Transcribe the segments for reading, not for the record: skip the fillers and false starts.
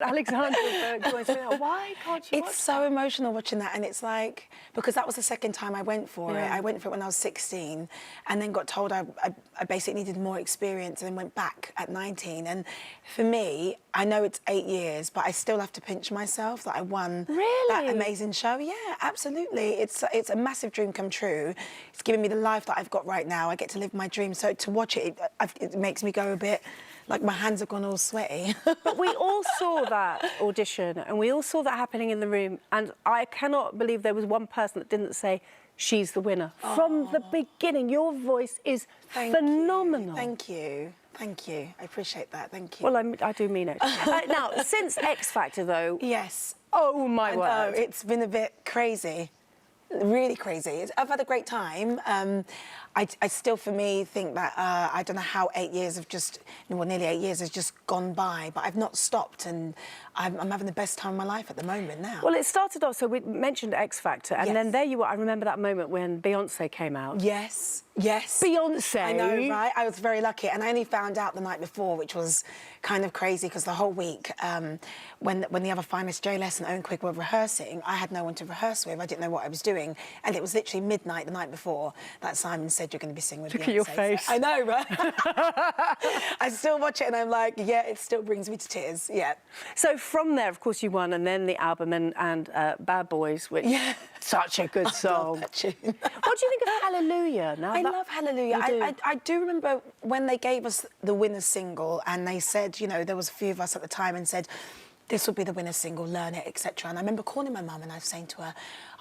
Alexandra Burke joins me now. Why can't you watch It's so emotional watching that, and it's like, because that was the second time I went for it. I went for it when I was 16, and then got told I basically needed more experience, and then went back at 19. And for me, I know it's 8 years, but I still have to pinch myself that I won that amazing show. Yeah, absolutely. It's a massive dream come true. It's given me the life that I've got right now. I get to live my dream. So to watch it, it makes me go a bit, like my hands have gone all sweaty. But we all saw that audition, and we all saw that happening in the room, and I cannot believe there was one person that didn't say, she's the winner. Oh. From the beginning, your voice is phenomenal. Thank you. Thank you. I appreciate that. Thank you. Well, I do mean it. Now, since X Factor, though... Yes. Oh, my word. It's been a bit crazy. Really crazy. I've had a great time. I still, for me, think that I don't know how 8 years have just, well, nearly 8 years has just gone by, but I've not stopped, and I'm having the best time of my life at the moment now. Well, it started off, so we mentioned X Factor, and then there you were. I remember that moment when Beyonce came out. Yes, yes. Beyonce. I know, right? I was very lucky, and I only found out the night before, which was kind of crazy, because the whole week, when the other finalists, Jay Les and Owen Quigg, were rehearsing, I had no one to rehearse with. I didn't know what I was doing, and it was literally midnight the night before that Simon said, you're going to be singing with Beyonce. Look at your face. So, I know, right? I still watch it, and I'm like, yeah, it still brings me to tears, yeah. So from there, of course, you won, and then the album and Bad Boys, which such a good song. What do you think of Hallelujah? Now I love Hallelujah. I do remember when they gave us the winner's single, and they said, you know, there was a few of us at the time, and said, this will be the winner's single, learn it, etc. And I remember calling my mum, and I was saying to her,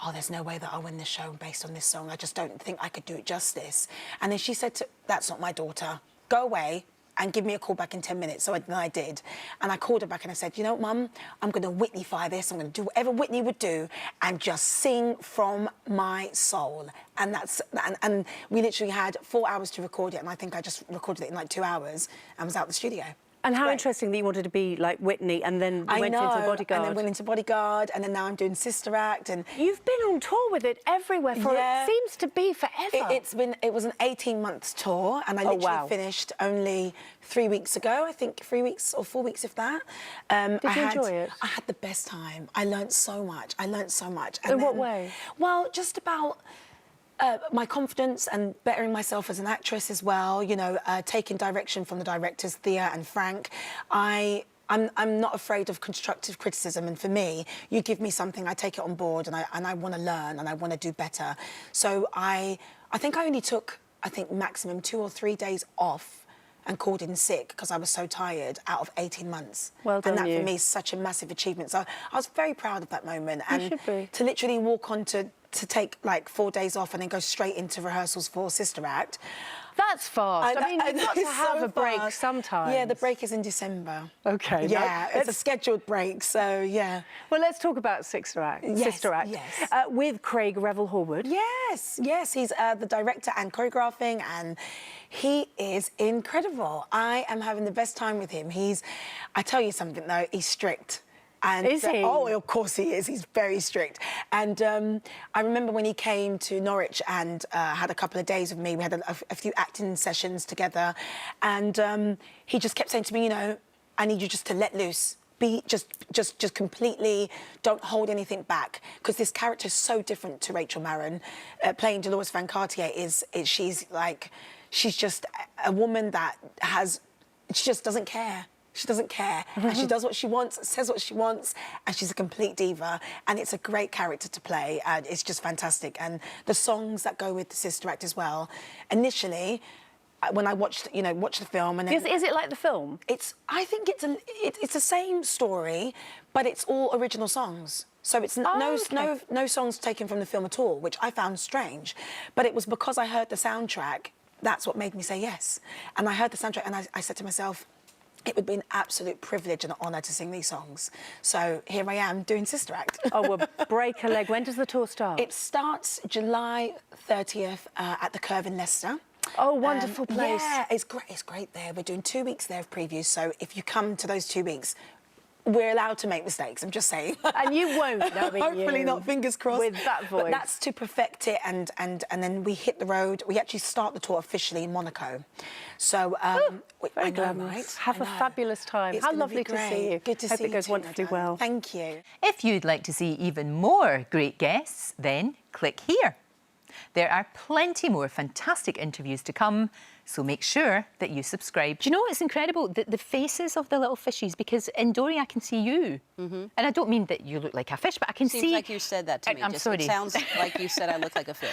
oh, there's no way that I'll win this show based on this song. I just don't think I could do it justice. And then she said, that's not my daughter. Go away and give me a call back in 10 minutes. So I did. And I called her back and I said, you know what, Mum, I'm going to Whitneyfy this. I'm going to do whatever Whitney would do and just sing from my soul. And and we literally had 4 hours to record it. And I think I just recorded it in like 2 hours and was out the studio. And how interesting that you wanted to be like Whitney, and then went into Bodyguard. And then went into Bodyguard, and then now I'm doing Sister Act. And you've been on tour with it everywhere for it seems to be forever. It was an 18-month tour, and I literally finished only 3 weeks ago. I think 3 weeks or 4 weeks, if that. Did you enjoy it? I had the best time. I learnt so much. In what way? Well, just about my confidence and bettering myself as an actress as well, you know, taking direction from the directors, Thea and Frank. I'm not afraid of constructive criticism, and for me, you give me something, I take it on board, and I want to learn and I want to do better. So I think I only took, maximum 2 or 3 days off and called in sick because I was so tired out of 18 months. Well done, and that for me is such a massive achievement. So I was very proud of that moment. You should be. To literally walk on to take like 4 days off and then go straight into rehearsals for Sister Act. That's fast. I mean, you've got to have a break sometimes. Yeah, the break is in December. OK. Yeah, it's a scheduled break, so yeah. Well, let's talk about Sister Act. Sister Act. Yes. With Craig Revel-Horwood. Yes, yes, he's the director and choreographing, and he is incredible. I am having the best time with him. I tell you something though, he's strict. And, is he? Oh, of course he is. He's very strict. And I remember when he came to Norwich and had a couple of days with me. We had a few acting sessions together, and he just kept saying to me, you know, I need you just to let loose. Be just completely, don't hold anything back, because this character is so different to Rachel Marin. Playing Dolores Van Cartier she's just a woman that she just doesn't care. She doesn't care, and she does what she wants, says what she wants, and she's a complete diva, and it's a great character to play, and it's just fantastic. And the songs that go with the Sister Act as well. Initially, when I watched the film, and then, is it like the film? I think it's the same story, but it's all original songs. So it's no songs taken from the film at all, which I found strange. But it was because I heard the soundtrack. That's what made me say yes. And I heard the soundtrack, and I said to myself, it would be an absolute privilege and an honour to sing these songs. So here I am doing Sister Act. Oh, well, break a leg. When does the tour start? It starts July 30th at the Curve in Leicester. Oh, wonderful place. Yeah, it's great there. We're doing 2 weeks there of previews, so if you come to those 2 weeks, we're allowed to make mistakes, I'm just saying. And you won't, knowing Hopefully you, not, fingers crossed. with that voice. But that's to perfect it, and then we hit the road. We actually start the tour officially in Monaco. So, Very I know, glamorous. right? Have I a know. fabulous time. It's How gonna be lovely to great. see you. Good to Hope see it you goes too, wonderfully my darling. well. Thank you. If you'd like to see even more great guests, then click here. There are plenty more fantastic interviews to come, so make sure that you subscribe. Do you know what's incredible? The faces of the little fishies, because in Dory I can see you. And I don't mean that you look like a fish, but I can Seems see... like you said that to me. I'm Just, sorry. It sounds like you said I look like a fish.